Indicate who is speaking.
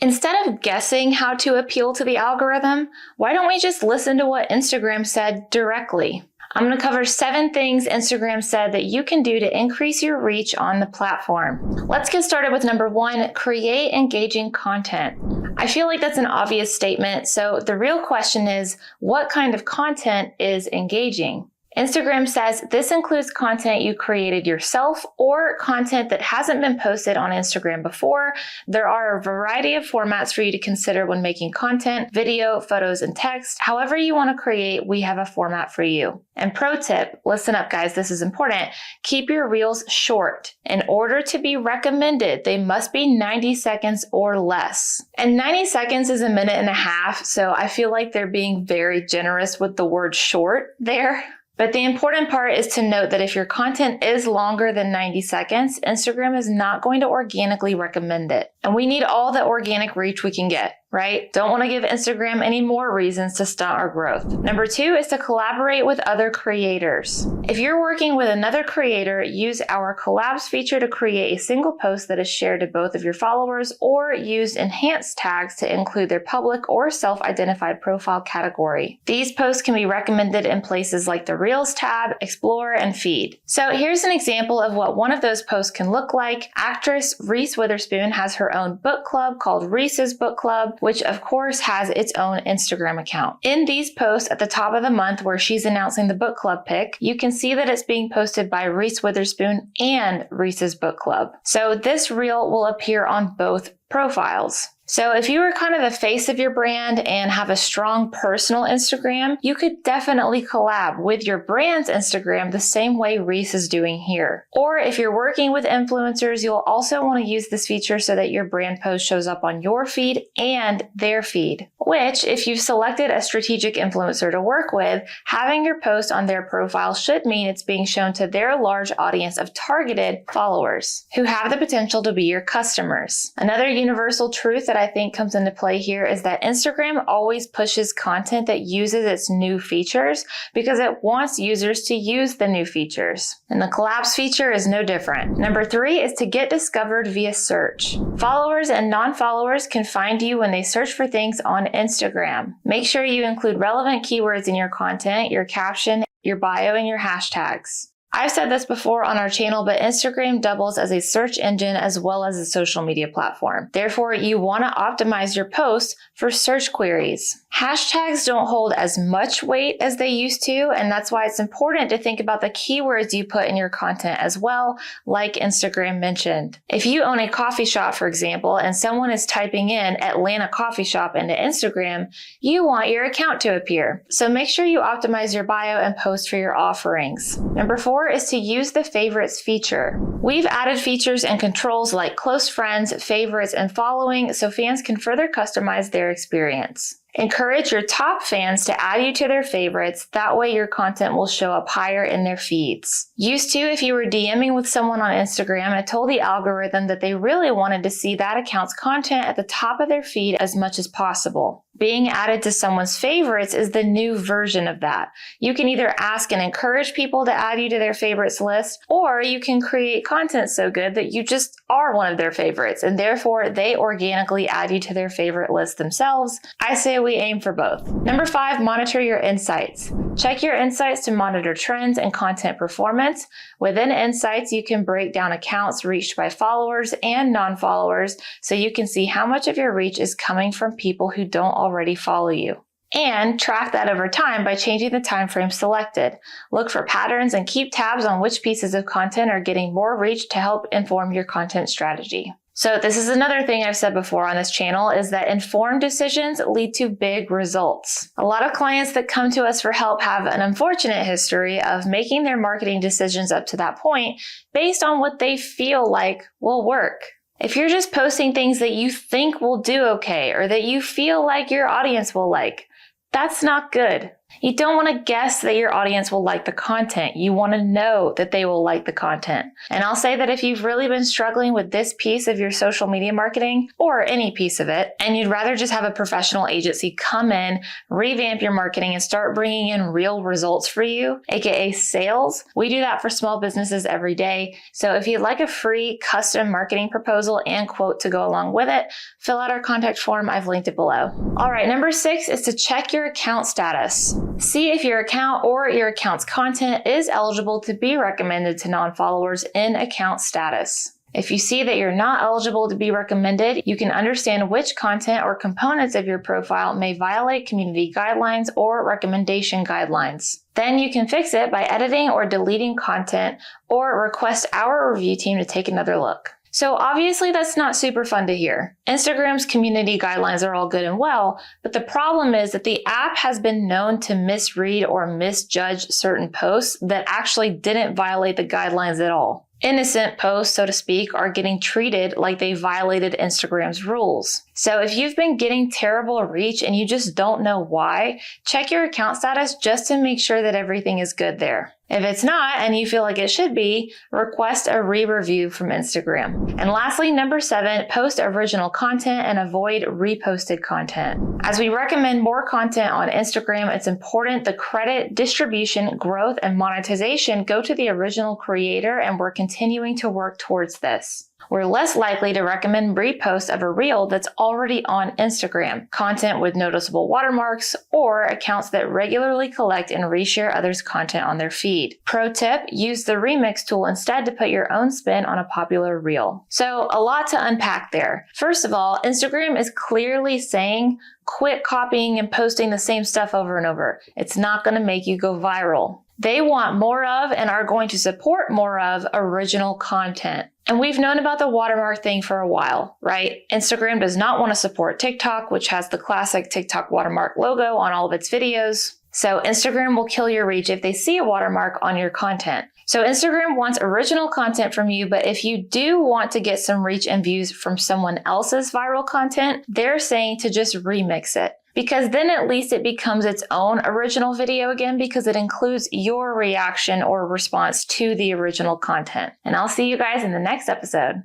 Speaker 1: Instead of guessing how to appeal to the algorithm, why don't we just listen to what Instagram said directly? I'm going to cover 7 things Instagram said that you can do to increase your reach on the platform. Let's get started with number 1, create engaging content. I feel like that's an obvious statement, so the real question is, what kind of content is engaging? Instagram says this includes content you created yourself or content that hasn't been posted on Instagram before. There are a variety of formats for you to consider when making content, video, photos, and text. However you want to create, we have a format for you. And pro tip, listen up guys, this is important. Keep your reels short. In order to be recommended, they must be 90 seconds or less. And 90 seconds is a minute and a half, so I feel like they're being very generous with the word short there. But the important part is to note that if your content is longer than 90 seconds, Instagram is not going to organically recommend it. And we need all the organic reach we can get, right? Don't want to give Instagram any more reasons to stunt our growth. Number 2 is to collaborate with other creators. If you're working with another creator, use our collabs feature to create a single post that is shared to both of your followers, or use enhanced tags to include their public or self-identified profile category. These posts can be recommended in places like the Reels tab, Explore, and Feed. So here's an example of what one of those posts can look like. Actress Reese Witherspoon has her own book club called Reese's Book Club, which of course has its own Instagram account. In these posts at the top of the month where she's announcing the book club pick, you can see that it's being posted by Reese Witherspoon and Reese's Book Club. So this reel will appear on both profiles. So if you are kind of the face of your brand and have a strong personal Instagram, you could definitely collab with your brand's Instagram the same way Reese is doing here. Or if you're working with influencers, you'll also want to use this feature so that your brand post shows up on your feed and their feed, which if you've selected a strategic influencer to work with, having your post on their profile should mean it's being shown to their large audience of targeted followers who have the potential to be your customers. Another universal truth that I think comes into play here is that Instagram always pushes content that uses its new features because it wants users to use the new features. And the collabs feature is no different. Number 3 is to get discovered via search. Followers and non-followers can find you when they search for things on Instagram. Make sure you include relevant keywords in your content, your caption, your bio, and your hashtags. I've said this before on our channel, but Instagram doubles as a search engine as well as a social media platform. Therefore, you want to optimize your posts for search queries. Hashtags don't hold as much weight as they used to, and that's why it's important to think about the keywords you put in your content as well, like Instagram mentioned. If you own a coffee shop, for example, and someone is typing in Atlanta coffee shop into Instagram, you want your account to appear. So make sure you optimize your bio and post for your offerings. Number 4 is to use the favorites feature. We've added features and controls like close friends, favorites, and following so fans can further customize their experience. Encourage your top fans to add you to their favorites. That way your content will show up higher in their feeds. Used to, if you were DMing with someone on Instagram, it told the algorithm that they really wanted to see that account's content at the top of their feed as much as possible. Being added to someone's favorites is the new version of that. You can either ask and encourage people to add you to their favorites list, or you can create content so good that you just are one of their favorites, and therefore they organically add you to their favorite list themselves. I say we aim for both. Number 5, monitor your insights. Check your insights to monitor trends and content performance. Within insights, you can break down accounts reached by followers and non-followers so you can see how much of your reach is coming from people who don't already follow you. And track that over time by changing the time frame selected. Look for patterns and keep tabs on which pieces of content are getting more reach to help inform your content strategy. So this is another thing I've said before on this channel, is that informed decisions lead to big results. A lot of clients that come to us for help have an unfortunate history of making their marketing decisions up to that point based on what they feel like will work. If you're just posting things that you think will do okay or that you feel like your audience will like, that's not good. You don't want to guess that your audience will like the content. You want to know that they will like the content. And I'll say that if you've really been struggling with this piece of your social media marketing, or any piece of it, and you'd rather just have a professional agency come in, revamp your marketing, and start bringing in real results for you, aka sales, we do that for small businesses every day. So if you'd like a free custom marketing proposal and quote to go along with it, fill out our contact form. I've linked it below. All right, number 6 is to check your account status. See if your account or your account's content is eligible to be recommended to non-followers in account status. If you see that you're not eligible to be recommended, you can understand which content or components of your profile may violate community guidelines or recommendation guidelines. Then you can fix it by editing or deleting content or request our review team to take another look. So obviously that's not super fun to hear. Instagram's community guidelines are all good and well, but the problem is that the app has been known to misread or misjudge certain posts that actually didn't violate the guidelines at all. Innocent posts, so to speak, are getting treated like they violated Instagram's rules. So if you've been getting terrible reach and you just don't know why, check your account status just to make sure that everything is good there. If it's not and you feel like it should be, request a re-review from Instagram. And lastly, number 7, post original content and avoid reposted content. As we recommend more content on Instagram, it's important the credit, distribution, growth, and monetization go to the original creator, and we're continuing to work towards this. We're less likely to recommend reposts of a reel that's already on Instagram, content with noticeable watermarks, or accounts that regularly collect and reshare others' content on their feed. Pro tip, use the remix tool instead to put your own spin on a popular reel. So a lot to unpack there. First of all, Instagram is clearly saying, quit copying and posting the same stuff over and over. It's not going to make you go viral. They want more of and are going to support more of original content. And we've known about the watermark thing for a while, right? Instagram does not want to support TikTok, which has the classic TikTok watermark logo on all of its videos. So Instagram will kill your reach if they see a watermark on your content. So Instagram wants original content from you, but if you do want to get some reach and views from someone else's viral content, they're saying to just remix it. Because then at least it becomes its own original video again, because it includes your reaction or response to the original content. And I'll see you guys in the next episode.